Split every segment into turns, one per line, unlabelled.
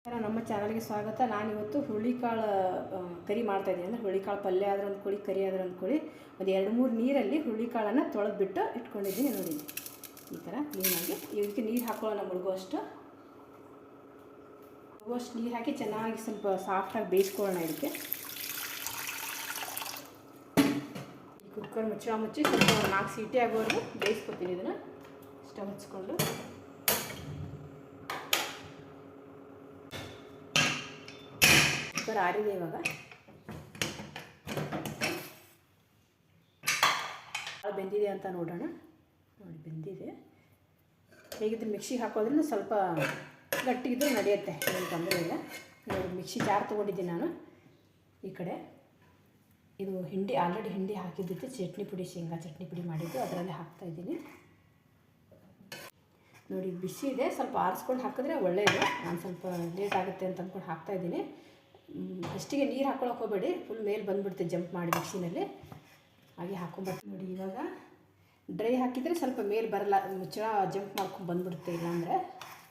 ನಮ್ಮ ಚಾನಲ್ಗೆ ಸ್ವಾಗತ. ನಾನಿವತ್ತು ಹುರುಳಿಕಾಳು ಕರಿ ಮಾಡ್ತಾಯಿದ್ದೀನಿ. ಅಂದರೆ ಹುರುಳಿಕಾಳು ಪಲ್ಯ ಆದ್ರೆ ಅಂದ್ಕೊಳ್ಳಿ, ಕರಿ ಆದ್ರೆ ಅಂದ್ಕೊಳ್ಳಿ. ಒಂದು 2-3 ನೀರಲ್ಲಿ ಹುರುಳಿಕಾಳನ್ನು ತೊಳೆದ್ಬಿಟ್ಟು ಇಟ್ಕೊಂಡಿದ್ದೀನಿ. ನೋಡಿ ಈ ಥರ ಕ್ಲೀನಾಗಿ. ಇದಕ್ಕೆ ನೀರು ಹಾಕೊಳ್ಳೋಣ. ಮುಳುಗುವಷ್ಟು ನೀರು ಹಾಕಿ ಚೆನ್ನಾಗಿ ಸ್ವಲ್ಪ ಸಾಫ್ಟಾಗಿ ಬೇಯಿಸ್ಕೊಳ್ಳೋಣ. ಇದಕ್ಕೆ ಕುಕ್ಕರ್ ಮುಚ್ಚಿ ಸ್ವಲ್ಪ 4 ಸೀಟಿ ಆಗೋವರೆಗೂ ಬೇಯಿಸ್ಕೊತೀನಿ. ಇದನ್ನು ಸ್ಟವ್ ಹಚ್ಕೊಂಡು ಕುಕ್ಕರ್ ಆರಿದೆ. ಇವಾಗ ಕಾಳು ಬೆಂದಿದೆ ಅಂತ ನೋಡೋಣ. ನೋಡಿ ಬೆಂದಿದೆ. ಹೇಗಿದ್ರೆ ಮಿಕ್ಸಿಗೆ ಹಾಕೋದ್ರಿಂದ ಸ್ವಲ್ಪ ಗಟ್ಟಿಗಿದ್ರೆ ನಡೆಯುತ್ತೆ, ಏನು ತೊಂದರೆ ಇಲ್ಲ. ನೋಡಿ ಮಿಕ್ಸಿ ಜಾರ್ ತೊಗೊಂಡಿದ್ದೀನಿ ನಾನು. ಈ ಕಡೆ ಇದು ಆಲ್ರೆಡಿ ಹಿಂಡಿ ಹಾಕಿದ್ದಿತ್ತು, ಚಟ್ನಿ ಪುಡಿ, ಶೇಂಗಾ ಚಟ್ನಿ ಪುಡಿ ಮಾಡಿದ್ದು, ಅದರಲ್ಲೇ ಹಾಕ್ತಾಯಿದ್ದೀನಿ. ನೋಡಿ ಬಿಸಿ ಇದೆ, ಸ್ವಲ್ಪ ಆರಿಸ್ಕೊಂಡು ಹಾಕಿದ್ರೆ ಒಳ್ಳೆಯದು. ನಾನು ಸ್ವಲ್ಪ ಲೇಟ್ ಆಗುತ್ತೆ ಅಂತ ಅಂದ್ಕೊಂಡು ಹಾಕ್ತಾಯಿದ್ದೀನಿ. ಅಷ್ಟಿಗೆ ನೀರು ಹಾಕ್ಕೊಳಕ್ಕೆ ಹೋಗಬೇಡಿ, ಫುಲ್ ಮೇಲೆ ಬಂದುಬಿಡುತ್ತೆ ಜಂಪ್ ಮಾಡಿ ಮಿಕ್ಸಿನಲ್ಲಿ. ಹಾಗೆ ಹಾಕ್ಕೊಂಬರ್ತೀನಿ. ನೋಡಿ ಇವಾಗ ಡ್ರೈ ಹಾಕಿದರೆ ಸ್ವಲ್ಪ ಮೇಲೆ ಬರಲ್ಲ, ಮುಚ್ಚಳ ಜಂಪ್ ಮಾಡ್ಕೊಂಡು ಬಂದುಬಿಡುತ್ತೆ. ಇಲ್ಲಾಂದರೆ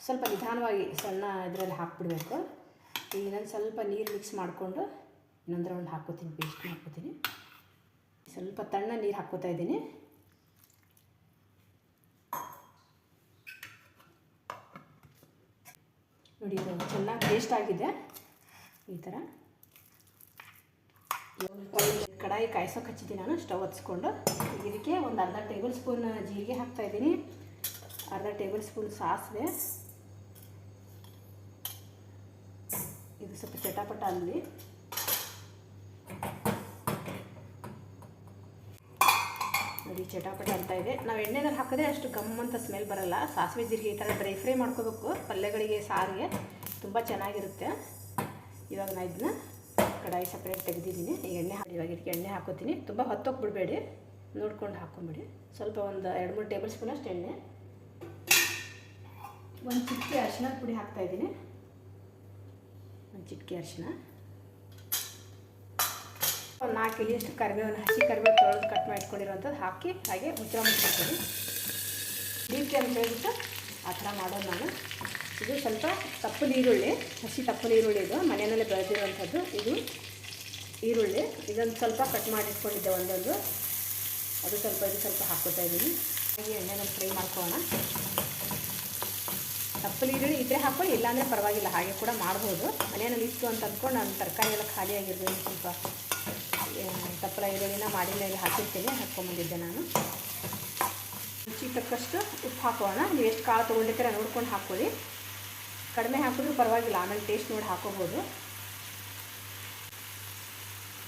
ಸ್ವಲ್ಪ ನಿಧಾನವಾಗಿ ಸಣ್ಣ ಇದರಲ್ಲಿ ಹಾಕ್ಬಿಡ್ಬೇಕು. ಈಗ ನಾನು ಸ್ವಲ್ಪ ನೀರು ಮಿಕ್ಸ್ ಮಾಡಿಕೊಂಡು ಇನ್ನೊಂದು ರೌಂಡ್ ಹಾಕ್ಕೋತೀನಿ, ಪೇಸ್ಟ್ ಮಾಡ್ಕೋತೀನಿ. ಸ್ವಲ್ಪ ತಣ್ಣ ನೀರು ಹಾಕ್ಕೋತಾ ಇದ್ದೀನಿ. ನೋಡಿ ಇದು ಚೆನ್ನಾಗಿ ಪೇಸ್ಟ್ ಆಗಿದೆ. ಈ ಥರ ಕಡಾಯಿ ಕಾಯಿಸೋಕೆ ಹಚ್ಚಿದ್ದೀನಿ ನಾನು, ಸ್ಟವ್ ಹಚ್ಕೊಂಡು. ಇದಕ್ಕೆ ಒಂದು ಅರ್ಧ ಟೇಬಲ್ ಸ್ಪೂನ್ ಜೀರಿಗೆ ಹಾಕ್ತಾಯಿದ್ದೀನಿ, ಅರ್ಧ ಟೇಬಲ್ ಸ್ಪೂನ್ ಸಾಸಿವೆ. ಇದು ಸ್ವಲ್ಪ ಚಟಾಪಟ ಅಲ್ಲಿ. ನೋಡಿ ಚಟಾಪಟ ಅಂತ ಇದೆ. ನಾವು ಎಣ್ಣೆನಲ್ಲಿ ಹಾಕಿದ್ರೆ ಅಷ್ಟು ಗಮ್ಮಂತ ಸ್ಮೆಲ್ ಬರಲ್ಲ. ಸಾಸಿವೆ ಜೀರಿಗೆ ಈ ಥರ ಡ್ರೈ ಫ್ರೈ ಮಾಡ್ಕೋಬೇಕು ಪಲ್ಯಗಳಿಗೆ, ಸಾರಿಗೆ ತುಂಬ ಚೆನ್ನಾಗಿರುತ್ತೆ. ಇವಾಗ ನಾನು ಇದನ್ನ ಕಡಾಯಿ ಸಪ್ರೇಟ್ ತೆಗೆದಿದ್ದೀನಿ. ಈಗ ಇವಾಗ ಇದಕ್ಕೆ ಎಣ್ಣೆ ಹಾಕೋತೀನಿ. ತುಂಬ ಹೊತ್ತೋಗ್ಬಿಡ್ಬೇಡಿ, ನೋಡ್ಕೊಂಡು ಹಾಕ್ಕೊಂಬಿಡಿ. ಸ್ವಲ್ಪ ಒಂದು 2-3 ಟೇಬಲ್ ಸ್ಪೂನ್ ಅಷ್ಟು ಎಣ್ಣೆ. ಒಂದು ಚಿಟಿಕೆ ಅರಿಶಿನ ಪುಡಿ ಹಾಕ್ತಾಯಿದ್ದೀನಿ. ಒಂದು ಚಿಟಿಕೆ ಅರಿಶಿನ, ಒಂದು 4 ಇಲಿಯಷ್ಟು ಕರಿಬೇವು, ಹಸಿ ಕರಿಬೇವು ತೊಳೆದು ಕಟ್ ಮಾಡಿ ಇಟ್ಕೊಂಡಿರೋಂಥದ್ದು ಹಾಕಿ ಹಾಗೆ ಮುಚ್ಚಿಡ್ತೀನಿ. ಡೀಪ್ ಅಂತ ಹೇಳ್ಬಿಟ್ಟು ಆ ಥರ ಮಾಡೋದು ನಾನು. ಇದು ಸ್ವಲ್ಪ ತಪ್ಪಲು ಈರುಳ್ಳಿ, ಹಸಿ ತಪ್ಪಲು ಈರುಳ್ಳಿ, ಇದು ಮನೆಯಲ್ಲೇ ಬೆಳೆದಿರುವಂಥದ್ದು. ಇದು ಈರುಳ್ಳಿ, ಇದೊಂದು ಸ್ವಲ್ಪ ಕಟ್ ಮಾಡಿಟ್ಕೊಂಡಿದ್ದೆ ಒಂದೊಂದು, ಅದು ಸ್ವಲ್ಪ ಹಾಕ್ಕೊತಾ ಇದ್ದೀನಿ. ಹಾಗೆ ಎಣ್ಣೆನಲ್ಲಿ ಫ್ರೈ ಮಾಡ್ಕೊಳ್ಳೋಣ. ತಪ್ಪಲು ಈರುಳ್ಳಿ ಇದ್ದರೆ ಹಾಕ್ಕೊಳ್ಳಿ, ಇಲ್ಲಾಂದರೆ ಪರವಾಗಿಲ್ಲ, ಹಾಗೆ ಕೂಡ ಮಾಡ್ಬೋದು. ಮನೆಯಲ್ಲಿ ಇತ್ತು ಅಂತ ಅಂದ್ಕೊಂಡು ನಾನು ತರಕಾರಿ ಎಲ್ಲ ಖಾಲಿಯಾಗಿರ್ತೀನಿ, ಸ್ವಲ್ಪ ತಪ್ಪಲ ಈರುಳ್ಳಿನ ಮಾಡಿನಲ್ಲಿ ಹಾಕಿರ್ತೀನಿ, ಹಾಕ್ಕೊಂಬಂದಿದ್ದೆ ನಾನು. ರುಚಿಗೆ ತಕ್ಕಷ್ಟು ಉಪ್ಪು ಹಾಕೋಣ. ನೀವು ಎಷ್ಟು ಕಾಳು ತೊಗೊಂಡಿರ್ತೀರ ನೋಡ್ಕೊಂಡು ಹಾಕ್ಕೊಳ್ಳಿ. ಕಡಿಮೆ ಹಾಕಿದ್ರೂ ಪರವಾಗಿಲ್ಲ, ಆಮೇಲೆ ಟೇಸ್ಟ್ ನೋಡಿ ಹಾಕೋಬೋದು.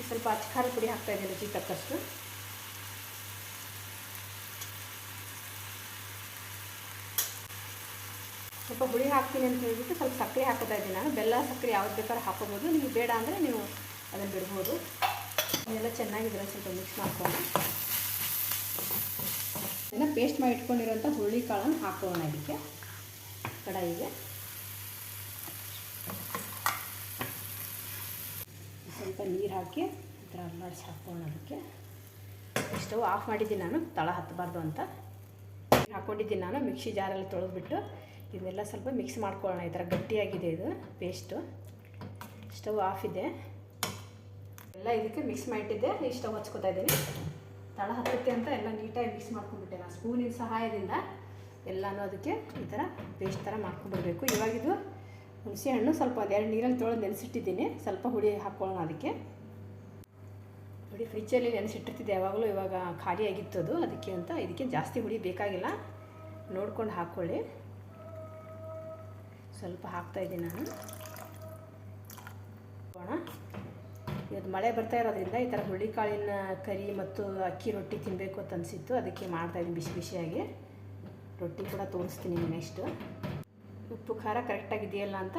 ಸ್ವಲ್ಪ ಅಚ್ಚ ಪುಡಿ ಹಾಕ್ತಾಯಿದ್ದೀನಿ ರುಚಿಗೆ ತಕ್ಕಷ್ಟು. ಸ್ವಲ್ಪ ಹುಳಿ ಹಾಕ್ತೀನಿ ಅಂತ ಹೇಳ್ಬಿಟ್ಟು ಸ್ವಲ್ಪ ಸಕ್ಕರೆ ಹಾಕೋತಾ ಇದ್ದೀನಿ ನಾನು. ಬೆಲ್ಲ ಸಕ್ಕರೆ ಯಾವ್ದು ಬೇಕಾದ್ರೂ ಹಾಕೋಬೋದು, ನಿಮಗೆ ಬೇಡ ಅಂದರೆ ನೀವು ಅದನ್ನು ಬಿಡ್ಬೋದು. ಇದೆಲ್ಲ ಚೆನ್ನಾಗಿದ್ರೆ ಸ್ವಲ್ಪ ಮಿಕ್ಸ್ ಮಾಡ್ಕೊಂಡು ಇದನ್ನು ಪೇಸ್ಟ್ ಮಾಡಿ ಇಟ್ಕೊಂಡಿರೋಂಥ ಹುರುಳಿಕಾಳನ್ನು ಹಾಕೋಣ ಇದಕ್ಕೆ ಕಡಾಯಿಗೆ. ಸ್ವಲ್ಪ ನೀರು ಹಾಕಿ ಈ ಥರ ಅಲ್ಲಾಡಿಸಿ ಹಾಕೋಣ. ಅದಕ್ಕೆ ಸ್ಟವ್ ಆಫ್ ಮಾಡಿದ್ದೀನಿ ನಾನು, ತಳ ಹತ್ತಬಾರ್ದು ಅಂತ. ಹಾಕ್ಕೊಂಡಿದ್ದೀನಿ ನಾನು. ಮಿಕ್ಸಿ ಜಾರಲ್ಲಿ ತೊಳೆದ್ಬಿಟ್ಟು ಇದನ್ನೆಲ್ಲ ಸ್ವಲ್ಪ ಮಿಕ್ಸ್ ಮಾಡ್ಕೊಳ್ಳೋಣ. ಈ ಥರ ಗಟ್ಟಿಯಾಗಿದೆ ಇದು ಪೇಸ್ಟು. ಸ್ಟವ್ ಆಫ್ ಇದೆ, ಎಲ್ಲ ಇದಕ್ಕೆ ಮಿಕ್ಸ್ ಮಾಡಿಟ್ಟಿದ್ದೆ. ಈ ಸ್ಟವ್ ಹಚ್ಕೋತಾ ಇದ್ದೀನಿ. ತಳ ಹತ್ತುತ್ತೆ ಅಂತ ಎಲ್ಲ ನೀಟಾಗಿ ಮಿಕ್ಸ್ ಮಾಡ್ಕೊಂಡ್ಬಿಟ್ಟೆ ನಾನು. ಸ್ಪೂನಿನ ಸಹಾಯದಿಂದ ಎಲ್ಲನೂ ಅದಕ್ಕೆ ಈ ಥರ ಪೇಸ್ಟ್ ಥರ ಮಾಡ್ಕೊಂಡ್ಬಿಡ್ಬೇಕು. ಇವಾಗಿದು ಹುಣಸೆ ಹಣ್ಣು ಸ್ವಲ್ಪ 2 ನೀರಲ್ಲಿ ತೊಳೆದು ನೆನೆಸಿಟ್ಟಿದ್ದೀನಿ. ಸ್ವಲ್ಪ ಹುಳಿ ಹಾಕ್ಕೊಳ್ಳೋಣ ಅದಕ್ಕೆ. ಹುಳಿ ಫ್ರಿಜ್ಜಲ್ಲಿ ನೆನೆಸಿಟ್ಟಿರ್ತಿದ್ದೆ ಯಾವಾಗಲೂ, ಇವಾಗ ಖಾಲಿ ಆಗಿತ್ತು ಅದು, ಅದಕ್ಕೆ ಅಂತ. ಇದಕ್ಕೆ ಜಾಸ್ತಿ ಹುಳಿ ಬೇಕಾಗಿಲ್ಲ, ನೋಡ್ಕೊಂಡು ಹಾಕ್ಕೊಳ್ಳಿ. ಸ್ವಲ್ಪ ಹಾಕ್ತಾಯಿದ್ದೀನಿ ನಾನು. ಇವತ್ತು ಮಳೆ ಬರ್ತಾ ಇರೋದ್ರಿಂದ ಈ ಥರ ಹುರುಳಿಕಾಳಿನ ಕರಿ ಮತ್ತು ಅಕ್ಕಿ ರೊಟ್ಟಿ ತಿನ್ನಬೇಕು ಅಂತ ಅನಿಸಿತ್ತು, ಅದಕ್ಕೆ ಮಾಡ್ತಾಯಿದ್ದೀನಿ ಬಿಸಿ ಬಿಸಿಯಾಗಿ. ರೊಟ್ಟಿ ಕೂಡ ತೋರಿಸ್ತೀನಿ ನೆಕ್ಸ್ಟು. ಉಪ್ಪು ಖಾರ ಕರೆಕ್ಟಾಗಿದೆಯಲ್ಲ ಅಂತ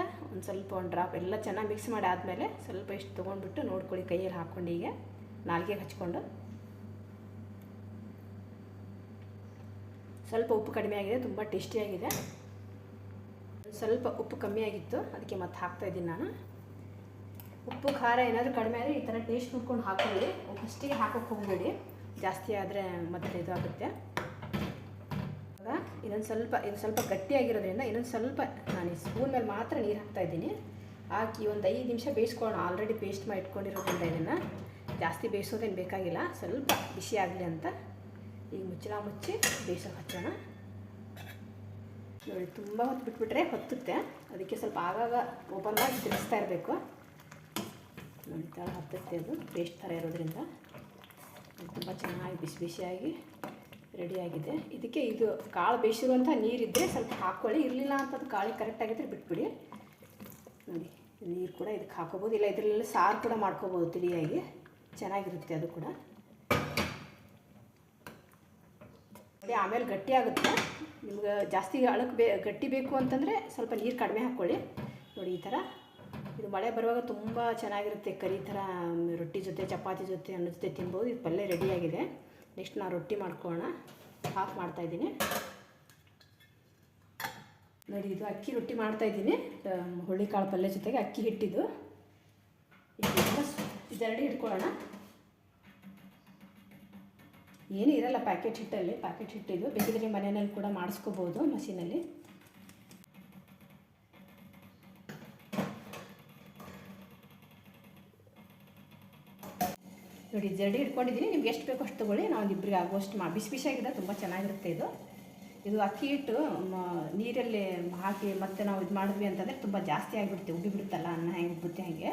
ಒಂದು ಡ್ರಾಪ್ ಎಲ್ಲ ಚೆನ್ನಾಗಿ ಮಿಕ್ಸ್ ಮಾಡಿ ಆದಮೇಲೆ ಸ್ವಲ್ಪ ಇಷ್ಟು ತೊಗೊಂಡ್ಬಿಟ್ಟು ನೋಡ್ಕೊಳ್ಳಿ, ಕೈಯಲ್ಲಿ ಹಾಕ್ಕೊಂಡು ಹೀಗೆ ನಾಲ್ಗೆಗೆ ಹಚ್ಕೊಂಡು. ಸ್ವಲ್ಪ ಉಪ್ಪು ಕಡಿಮೆ ಆಗಿದೆ, ತುಂಬ ಟೇಸ್ಟಿಯಾಗಿದೆ. ಸ್ವಲ್ಪ ಉಪ್ಪು ಕಮ್ಮಿ ಆಗಿತ್ತು, ಅದಕ್ಕೆ ಮತ್ತೆ ಹಾಕ್ತಾಯಿದ್ದೀನಿ ನಾನು. ಉಪ್ಪು ಖಾರ ಏನಾದರೂ ಕಡಿಮೆ ಆದರೆ ಈ ಥರ ಟೇಸ್ಟ್ ನೋಡ್ಕೊಂಡು ಹಾಕೊಳ್ಳಿ. ಫಸ್ಟಿಗೆ ಹಾಕೋಕ್ಕೆ ಹೋಗಬೇಡಿ, ಜಾಸ್ತಿ ಆದರೆ ಮತ್ತೆ ಇದಾಗುತ್ತೆ. ಇದು ಸ್ವಲ್ಪ ಗಟ್ಟಿಯಾಗಿರೋದ್ರಿಂದ ಇನ್ನೊಂದು ಸ್ವಲ್ಪ ನಾನು ಸ್ಪೂನ್ ಮೇಲೆ ಮಾತ್ರ ನೀರು ಹಾಕ್ತಾಯಿದ್ದೀನಿ. ಹಾಕಿ ಒಂದು 5 ನಿಮಿಷ ಬೇಯಿಸ್ಕೊಳ್ಳೋಣ. ಆಲ್ರೆಡಿ ಪೇಸ್ಟ್ ಮಾಡಿ ಇಟ್ಕೊಂಡಿರೋದ್ರಿಂದ ಇದನ್ನು ಜಾಸ್ತಿ ಬೇಯಿಸೋದೇನು ಬೇಕಾಗಿಲ್ಲ, ಸ್ವಲ್ಪ ಬಿಸಿ ಆಗಲಿ ಅಂತ. ಈಗ ಮುಚ್ಚಳ ಮುಚ್ಚಿ ಬೇಯಿಸೋಕೆ ಹಚ್ಚೋಣ. ನೋಡಿ, ತುಂಬ ಹೊತ್ತು ಬಿಟ್ಬಿಟ್ರೆ ಹೊತ್ತುತ್ತೆ, ಅದಕ್ಕೆ ಸ್ವಲ್ಪ ಆಗಾಗ ಓಪನ್ ಮಾಡಿ ತಿರುಗಿಸ್ತಾ ಇರಬೇಕು. ನೋಡಿ, ತಳ ಹತ್ತುತ್ತೆ, ಅದು ಪೇಸ್ಟ್ ಥರ ಇರೋದ್ರಿಂದ ತುಂಬ ಚೆನ್ನಾಗಿ ಬಿಸಿ ಬಿಸಿಯಾಗಿ ರೆಡಿಯಾಗಿದೆ. ಇದಕ್ಕೆ ಇದು ಕಾಳು ಬೇಯಿಸಿರುವಂಥ ನೀರಿದ್ದರೆ ಸ್ವಲ್ಪ ಹಾಕ್ಕೊಳ್ಳಿ, ಇರಲಿಲ್ಲ ಅಂತದ್ದು ಕಾಳಿಗೆ ಕರೆಕ್ಟಾಗಿದ್ದರೆ ಬಿಟ್ಬಿಡಿ. ನೋಡಿ, ನೀರು ಕೂಡ ಇದಕ್ಕೆ ಹಾಕೋಬೋದು, ಇಲ್ಲ ಇದರಲ್ಲೆಲ್ಲ ಸಾರು ಕೂಡ ಮಾಡ್ಕೋಬೋದು, ತಿಳಿಯಾಗಿ ಚೆನ್ನಾಗಿರುತ್ತೆ ಅದು ಕೂಡ. ಅದೇ ಆಮೇಲೆ ಗಟ್ಟಿ ಆಗುತ್ತೆ. ನಿಮ್ಗೆ ಜಾಸ್ತಿ ಗಟ್ಟಿ ಬೇಕು ಅಂತಂದರೆ ಸ್ವಲ್ಪ ನೀರು ಕಡಿಮೆ ಹಾಕ್ಕೊಳ್ಳಿ. ನೋಡಿ, ಈ ಥರ ಇದು ಮಳೆ ಬರುವಾಗ ತುಂಬ ಚೆನ್ನಾಗಿರುತ್ತೆ. ಕರಿ ಥರ ರೊಟ್ಟಿ ಜೊತೆ, ಚಪಾತಿ ಜೊತೆ, ಅನ್ನ ಜೊತೆ ತಿನ್ಬೋದು. ಇದು ಪಲ್ಯ ರೆಡಿಯಾಗಿದೆ. ನೆಕ್ಸ್ಟ್ ನಾನು ರೊಟ್ಟಿ ಮಾಡ್ಕೊಳ್ಳೋಣ. ಹಾಫ್ ಮಾಡ್ತಾಯಿದ್ದೀನಿ. ನೋಡಿ, ಇದು ಅಕ್ಕಿ ರೊಟ್ಟಿ ಮಾಡ್ತಾಯಿದ್ದೀನಿ. ಹುರುಳಿಕಾಳು ಪಲ್ಯ ಜೊತೆಗೆ ಅಕ್ಕಿ ಹಿಟ್ಟಿದ್ದು. ಇದೆರಡು ಇಟ್ಕೊಳ್ಳೋಣ. ಏನೂ ಇರಲ್ಲ ಪ್ಯಾಕೆಟ್ ಹಿಟ್ಟಲ್ಲಿ, ಪ್ಯಾಕೆಟ್ ಹಿಟ್ಟಿದ್ದು. ಬೇಕಿದ್ರೆ ಮನೆಯಲ್ಲಿ ಕೂಡ ಮಾಡಿಸ್ಕೋಬೋದು ಮಷೀನಲ್ಲಿ. ನೋಡಿ, ಜರಡಿ ಇಟ್ಕೊಂಡಿದ್ದೀನಿ. ನಿಮ್ಗೆ ಎಷ್ಟು ಬೇಕೋ ಅಷ್ಟು ತೊಗೊಳ್ಳಿ. ನಾವು ಇಬ್ಬರಿಗೆ ಆಗೋಷ್ಟು ಬಿಸಿ ಬಿಸಿಯಾಗಿದೆ, ತುಂಬ ಚೆನ್ನಾಗಿರುತ್ತೆ ಇದು ಅಕ್ಕಿ ಹಿಟ್ಟು ನೀರಲ್ಲಿ ಹಾಕಿ ಮತ್ತೆ ನಾವು ಇದು ಮಾಡಿದ್ವಿ ಅಂತಂದರೆ ತುಂಬ ಜಾಸ್ತಿ ಆಗಿಬಿಡುತ್ತೆ, ಉಬ್ಬಿಬಿಡುತ್ತಲ್ಲ, ಅನ್ನ ಹೆಂಗೆ ಉಬ್ಬುತ್ತೆ ಹಾಗೆ.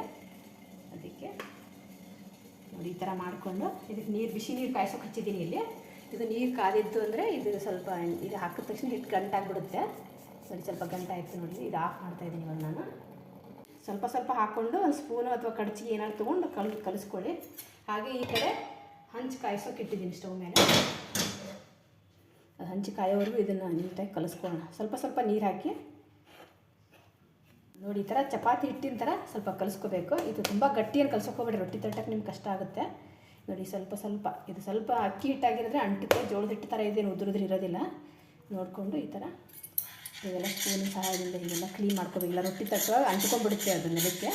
ಅದಕ್ಕೆ ನೋಡಿ, ಈ ಥರ ಮಾಡಿಕೊಂಡು ಇದಕ್ಕೆ ಬಿಸಿ ನೀರು ಕಾಯಿಸೋಕೆ ಹಚ್ಚಿದ್ದೀನಿ ಇಲ್ಲಿ. ಇದು ನೀರು ಕಾದಿತ್ತು ಅಂದರೆ ಇದು ಸ್ವಲ್ಪ ಇದು ಹಾಕಿದ ತಕ್ಷಣ ಹಿಟ್ಟು ಗಂಟಾಗಿಬಿಡುತ್ತೆ. ನೋಡಿ, ಸ್ವಲ್ಪ ಗಂಟಾಯಿತು. ನೋಡಿ, ಇದು ಆಫ್ ಮಾಡ್ತಾಯಿದ್ದೀನಿ ಇವಾಗ ನಾನು. ಸ್ವಲ್ಪ ಸ್ವಲ್ಪ ಹಾಕ್ಕೊಂಡು ಒಂದು ಸ್ಪೂನು ಅಥವಾ ಕಡಚಿ ಏನಾದ್ರು ತೊಗೊಂಡು ಕಲಿಸ್ಕೊಳ್ಳಿ. ಹಾಗೆ ಈ ಕಡೆ ಹಂಚು ಕಾಯಿಸೋಕೆ ಇಟ್ಟಿದ್ದೀನಿ ಸ್ಟವ್ ಮೇಲೆ. ಅದು ಹಂಚು ಕಾಯೋವರೆಗೂ ಇದನ್ನು ನೀಟಾಗಿ ಕಲಿಸ್ಕೊಳ್ಳೋಣ. ಸ್ವಲ್ಪ ಸ್ವಲ್ಪ ನೀರು ಹಾಕಿ. ನೋಡಿ, ಈ ಥರ ಚಪಾತಿ ಹಿಟ್ಟಿನ ಥರ ಸ್ವಲ್ಪ ಕಲಿಸ್ಕೋಬೇಕು. ಇದು ತುಂಬ ಗಟ್ಟಿಯನ್ನು ಕಲಿಸೋಕೋಬೇಡಿ, ರೊಟ್ಟಿ ತಟ್ಟಕ್ಕೆ ನಿಮ್ಗೆ ಕಷ್ಟ ಆಗುತ್ತೆ. ನೋಡಿ, ಸ್ವಲ್ಪ ಸ್ವಲ್ಪ ಇದು ಸ್ವಲ್ಪ ಅಕ್ಕಿ ಹಿಟ್ಟಾಗಿರೋದ್ರೆ ಅಂಟುತ್ತೆ. ಜೋಳದ ಹಿಟ್ಟು ಥರ ಇದೇನು ಉದುರುದ್ರೆ ಇರೋದಿಲ್ಲ. ನೋಡಿಕೊಂಡು ಈ ಥರ ಇದೆಲ್ಲ ಸ್ಪೂನಿನ ಸಹಾಯದಿಂದ ಇದೆಲ್ಲ ಕ್ಲೀನ್ ಮಾಡ್ಕೋಬೇಕಿಲ್ಲ, ರೊಟ್ಟಿ ತಟ್ಟುವಾಗ ಅಂಟ್ಕೊಂಡ್ಬಿಡುತ್ತೆ ಅದು ನೆಲಕ್ಕೆ.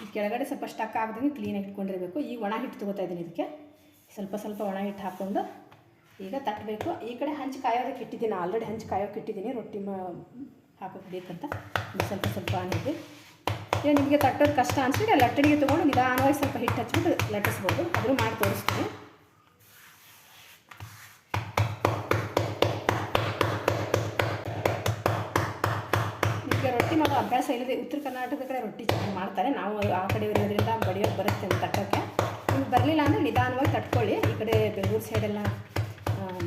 ಈ ಕೆಳಗಡೆ ಸ್ವಲ್ಪ ಸ್ಟಕ್ ಆಗದಂಗೆ ಕ್ಲೀನಾಗಿ ಇಟ್ಕೊಂಡಿರಬೇಕು. ಈಗ ಒಣ ಹಿಟ್ಟು ತೊಗೋತಾ ಇದ್ದೀನಿ. ಇದಕ್ಕೆ ಸ್ವಲ್ಪ ಸ್ವಲ್ಪ ಒಣ ಹಿಟ್ಟು ಹಾಕ್ಕೊಂಡು ಈಗ ತಟ್ಟಬೇಕು. ಈ ಕಡೆ ಹಂಚು ಕಾಯೋದಕ್ಕೆ ಇಟ್ಟಿದ್ದೀನಿ, ಆಲ್ರೆಡಿ ಹಂಚು ಕಾಯೋಕೆ ಇಟ್ಟಿದ್ದೀನಿ, ರೊಟ್ಟಿ ಹಾಕೋಕೆ ಬೇಕಂತ. ಸ್ವಲ್ಪ ಸ್ವಲ್ಪ ಅನ್ನಿದೆ. ಈಗ ನಿಮಗೆ ತಟ್ಟೋದು ಕಷ್ಟ ಅನಿಸಿದ್ರೆ ಲಟ್ಟಣಿಗೆ ತೊಗೊಂಡು ನಿಧಾನವಾಗಿ ಸ್ವಲ್ಪ ಹಿಟ್ಟು ಹಚ್ಬಿಟ್ಟು ಲಟ್ಟಿಸ್ಬೋದು. ಅದನ್ನು ಮಾಡಿ ತೋರಿಸ್ತೀನಿ. ನಿಮಗೆ ರೊಟ್ಟಿ ಮಾಡೋ ಅಭ್ಯಾಸ ಇಲ್ಲದೆ ಉತ್ತರ ಕರ್ನಾಟಕದ ಕಡೆ ರೊಟ್ಟಿ ಚೆನ್ನಾಗಿ ಮಾಡ್ತಾರೆ. ನಾವು ಆ ಕಡೆ ಇರೋದ್ರಿಂದ ಬಡಿಯೋಕೆ ಬರುತ್ತೆ ಅಂತ ತಟ್ಟೋಕ್ಕೆ. ನಿಮ್ಗೆ ಬರಲಿಲ್ಲ ಅಂದರೆ ನಿಧಾನವಾಗಿ ತಟ್ಕೊಳ್ಳಿ. ಈ ಕಡೆ ಬೆಂಗಳೂರು ಸೈಡೆಲ್ಲ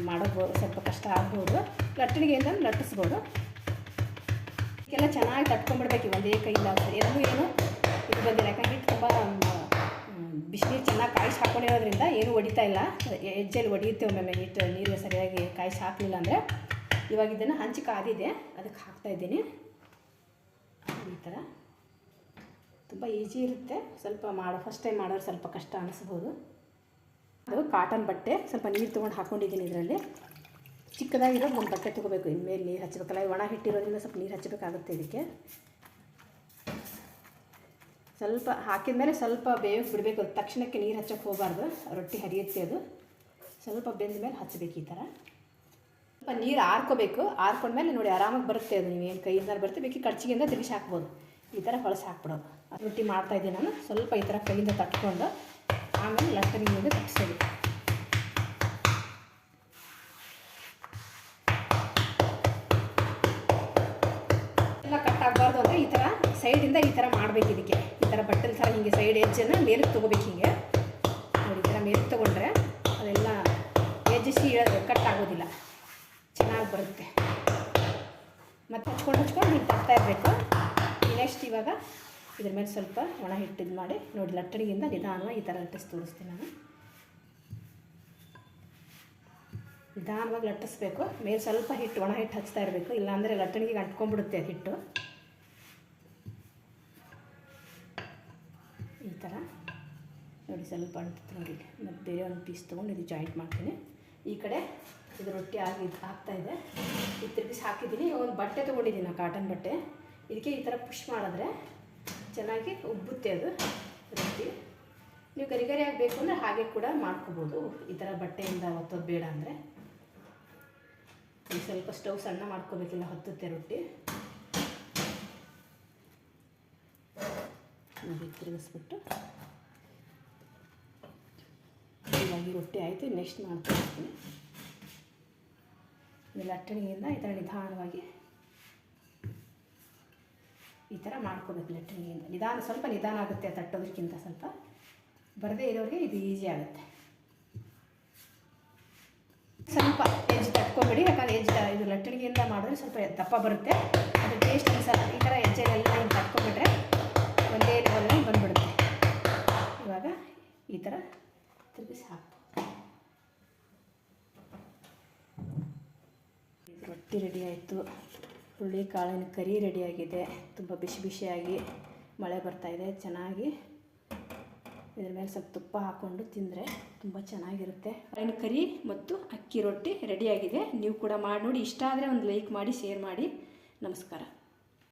ಮಾಡೋದು ಸ್ವಲ್ಪ ಕಷ್ಟ ಆಗ್ಬೋದು. ಲಟ್ಟಣಿಗೆ ಅಂತಂದು ಲಟ್ಟಿಸ್ಬೋದು. ಇದಕ್ಕೆಲ್ಲ ಚೆನ್ನಾಗಿ ತಟ್ಕೊಂಡ್ಬಿಡ್ಬೇಕು ಒಂದೇ ಕೈಯಿಂದ. ಎಲ್ಲೂ ಏನು ಇದು ಬಂದಿಲ್ಲ, ಯಾಕಂದ್ರೆ ಹಿಟ್ಟು ತುಂಬ ಬಿಸಿನೀರು ಚೆನ್ನಾಗಿ ಕಾಯಿಸಿ ಹಾಕ್ಕೊಂಡಿರೋದ್ರಿಂದ ಏನೂ ಹೊಡಿತಾ ಇಲ್ಲ. ಹೆಜ್ಜೆಲ್ಲಿ ಹೊಡಿಯುತ್ತೆ ಒಮ್ಮೊಮ್ಮೆ ಹಿಟ್ಟು ನೀರು ಸರಿಯಾಗಿ ಕಾಯಿಸಿ ಹಾಕಲಿಲ್ಲ ಅಂದರೆ. ಇವಾಗ ಇದನ್ನು ಹಂಚಿ ಕಾದಿದೆ, ಅದಕ್ಕೆ ಹಾಕ್ತಾಯಿದ್ದೀನಿ. ಈ ಥರ ತುಂಬ ಈಸಿ ಇರುತ್ತೆ. ಸ್ವಲ್ಪ ಫಸ್ಟ್ ಟೈಮ್ ಮಾಡೋರು ಸ್ವಲ್ಪ ಕಷ್ಟ ಅನಿಸ್ಬೋದು. ಅದು ಕಾಟನ್ ಬಟ್ಟೆ ಸ್ವಲ್ಪ ನೀರು ತೊಗೊಂಡು ಹಾಕ್ಕೊಂಡಿದ್ದೀನಿ. ಇದರಲ್ಲಿ ಚಿಕ್ಕದಾಗಿರೋ ಒಂದು ಬಟ್ಟೆ ತೊಗೋಬೇಕು. ಇನ್ಮೇಲೆ ನೀರು ಹಚ್ಚಬೇಕಲ್ಲ, ಒಣ ಹಿಟ್ಟಿರೋದ್ರಿಂದ ಸ್ವಲ್ಪ ನೀರು ಹಚ್ಚಬೇಕಾಗುತ್ತೆ. ಇದಕ್ಕೆ ಸ್ವಲ್ಪ ಹಾಕಿದ ಮೇಲೆ ಸ್ವಲ್ಪ ಬೇಯೋಕೆ ಬಿಡಬೇಕು. ತಕ್ಷಣಕ್ಕೆ ನೀರು ಹಚ್ಚೋಕ್ಕೆ ಹೋಗಬಾರ್ದು, ರೊಟ್ಟಿ ಹರಿಯುತ್ತೆ ಅದು. ಸ್ವಲ್ಪ ಬೆಂದ ಮೇಲೆ ಹಚ್ಚಬೇಕು. ಈ ಥರ ಸ್ವಲ್ಪ ನೀರು ಆರ್ಕೋಬೇಕು. ಆರ್ಕೊಂಡ್ಮೇಲೆ ನೋಡಿ ಆರಾಮಾಗಿ ಬರುತ್ತೆ ಅದು. ನೀವೇನು ಕೈಯಿಂದ ಬರುತ್ತೆ, ಬೇಕಿ ಕಡ್ಚಿಗೆಯಿಂದ ತಿರುಗಿಸಿ ಹಾಕ್ಬೋದು. ಈ ಥರ ಹೊಳಸಿ ಹಾಕ್ಬಿಡೋದು. ರೊಟ್ಟಿ ಮಾಡ್ತಾಯಿದ್ದೀನಿ ನಾನು. ಸ್ವಲ್ಪ ಈ ಥರ ಕೈಯಿಂದ ತಟ್ಕೊಂಡು ಆಮೇಲೆ ಲಟ್ಟಣಿಯಿಂದ ತಟ್ಟಿಸೋದು. ಎಲ್ಲ ಕಟ್ಟಾಗಬಾರ್ದು ಅಂದರೆ ಈ ಥರ ಸೈಡಿಂದ ಈ ಥರ ಮಾಡಬೇಕು. ಇದಕ್ಕೆ ಈ ಥರ ಬಟ್ಟೆ ಥರ ಹೀಗೆ ಸೈಡ್ ಎಜ್ಜನ್ನು ಮೇಲಕ್ಕೆ ತೊಗೋಬೇಕು. ಹೀಗೆ ನೋಡಿ, ಈ ಥರ ಮೇಲಕ್ಕೆ ತೊಗೊಂಡ್ರೆ ಅದೆಲ್ಲ ಎಜ್ಜಿಸಿ ಕಟ್ಟಾಗೋದಿಲ್ಲ, ಚೆನ್ನಾಗಿ ಬರುತ್ತೆ. ಮತ್ತು ಹಚ್ಕೊಂಡು ಹೀಗೆ ತಟ್ತಾ ಇರಬೇಕು. ನೆಕ್ಸ್ಟ್ ಇವಾಗ ಇದ್ರ ಮೇಲೆ ಸ್ವಲ್ಪ ಒಣ ಹಿಟ್ಟು ಇದು ಮಾಡಿ ನೋಡಿ, ಲಟ್ಟಣಿಗಿಂದ ನಿಧಾನವಾಗಿ ಈ ಥರ ಲಟ್ಟಿಸಿ ತೋರಿಸ್ತೀನಿ ನಾನು. ನಿಧಾನವಾಗಿ ಲಟ್ಟಿಸ್ಬೇಕು. ಮೇಲೆ ಸ್ವಲ್ಪ ಹಿಟ್ಟು ಒಣ ಹಿಟ್ಟು ಹಚ್ತಾ ಇರಬೇಕು, ಇಲ್ಲಾಂದರೆ ಲಟ್ಟಣಿಗೆ ಅಂಟ್ಕೊಂಡ್ಬಿಡುತ್ತೆ ಹಿಟ್ಟು. ಈ ಥರ ನೋಡಿ ಸ್ವಲ್ಪ ಅಂಟುತ್ತೆ ನೋಡಿ. ಮತ್ತು ಬೇರೆ ಒಂದು ಪೀಸ್ ತೊಗೊಂಡು ಇದು ಜಾಯಿಂಟ್ ಮಾಡ್ತೀನಿ. ಈ ಕಡೆ ಇದು ರೊಟ್ಟಿ ಆಗ್ತಾಯಿದೆ. ಇದು ತಿರುಗಿಸಿ ಹಾಕಿದ್ದೀನಿ. ಒಂದು ಬಟ್ಟೆ ತೊಗೊಂಡಿದ್ದೀನಿ, ಕಾಟನ್ ಬಟ್ಟೆ. ಇದಕ್ಕೆ ಈ ಥರ ಪುಷ್ ಮಾಡಿದ್ರೆ ಚೆನ್ನಾಗಿ ಉಬ್ಬುತ್ತೆ ಅದು ರೊಟ್ಟಿ. ನೀವು ಗರಿ ಗರಿ ಆಗಬೇಕು ಅಂದರೆ ಹಾಗೆ ಕೂಡ ಮಾಡ್ಕೋಬೋದು. ಈ ಥರ ಬಟ್ಟೆಯಿಂದ ಒತ್ತೋದು ಬೇಡ ಅಂದರೆ ಸ್ವಲ್ಪ ಸ್ಟವ್ ಸಣ್ಣ ಮಾಡ್ಕೋಬೇಕಿಲ್ಲ, ಹೊತ್ತುತ್ತೆ ರೊಟ್ಟಿ. ನೋಡಿ ತಿರುಗಿಸ್ಬಿಟ್ಟು ಹೀಗಾಗಿ ರೊಟ್ಟಿ ಆಯಿತು. ನೆಕ್ಸ್ಟ್ ಮಾಡ್ತಾ ಇರ್ತೀನಿ. ಇದು ಲಟ್ಟಣಿಗೆಯಿಂದ ಈ ಥರ ನಿಧಾನವಾಗಿ ಈ ಥರ ಮಾಡ್ಕೋಬೇಕು. ಲಟ್ಟಣಿಗೆಯಿಂದ ಸ್ವಲ್ಪ ನಿಧಾನ ಆಗುತ್ತೆ ತಟ್ಟೋದಕ್ಕಿಂತ. ಸ್ವಲ್ಪ ಬರದೇ ಇರೋರಿಗೆ ಇದು ಈಸಿ ಆಗುತ್ತೆ. ಸ್ವಲ್ಪ ಎಜ್ಜು ತಟ್ಕೊಬೇಡಿ, ಯಾಕಂದರೆ ಇದು ಲಟ್ಟಣಿಗೆಯಿಂದ ಮಾಡಿದ್ರೆ ಸ್ವಲ್ಪ ದಪ್ಪ ಬರುತ್ತೆ, ಅದು ಟೇಸ್ಟ್ ಅನಿಸಲ್ಲ. ಈ ಥರ ಹೆಜ್ಜೆಲೆಲ್ಲ ಹಿಂಗೆ ತಟ್ಕೊಬಿಟ್ರೆ ಒಂದೇ ಲೆವೆಲ್ನಲ್ಲಿ ಬಂದುಬಿಡುತ್ತೆ. ಇವಾಗ ಈ ಥರ ತಿರುಗಿಸಿ ಹಾಕ್ಬೋದು. ರೊಟ್ಟಿ ರೆಡಿ ಆಯಿತು. ಹುರುಳಿ ಕಾಳಿನ ಕರಿ ರೆಡಿಯಾಗಿದೆ. ತುಂಬ ಬಿಸಿ ಬಿಸಿಯಾಗಿ ಮಳೆ ಬರ್ತಾಯಿದೆ. ಚೆನ್ನಾಗಿ ಇದ್ರ ಮೇಲೆ ಸ್ವಲ್ಪ ತುಪ್ಪ ಹಾಕ್ಕೊಂಡು ತಿಂದರೆ ತುಂಬ ಚೆನ್ನಾಗಿರುತ್ತೆ. ಕಾಳಿನ ಕರಿ ಮತ್ತು ಅಕ್ಕಿ ರೊಟ್ಟಿ ರೆಡಿಯಾಗಿದೆ. ನೀವು ಕೂಡ ಮಾಡಿ ನೋಡಿ. ಇಷ್ಟ ಆದರೆ ಒಂದು ಲೈಕ್ ಮಾಡಿ, ಶೇರ್ ಮಾಡಿ. ನಮಸ್ಕಾರ.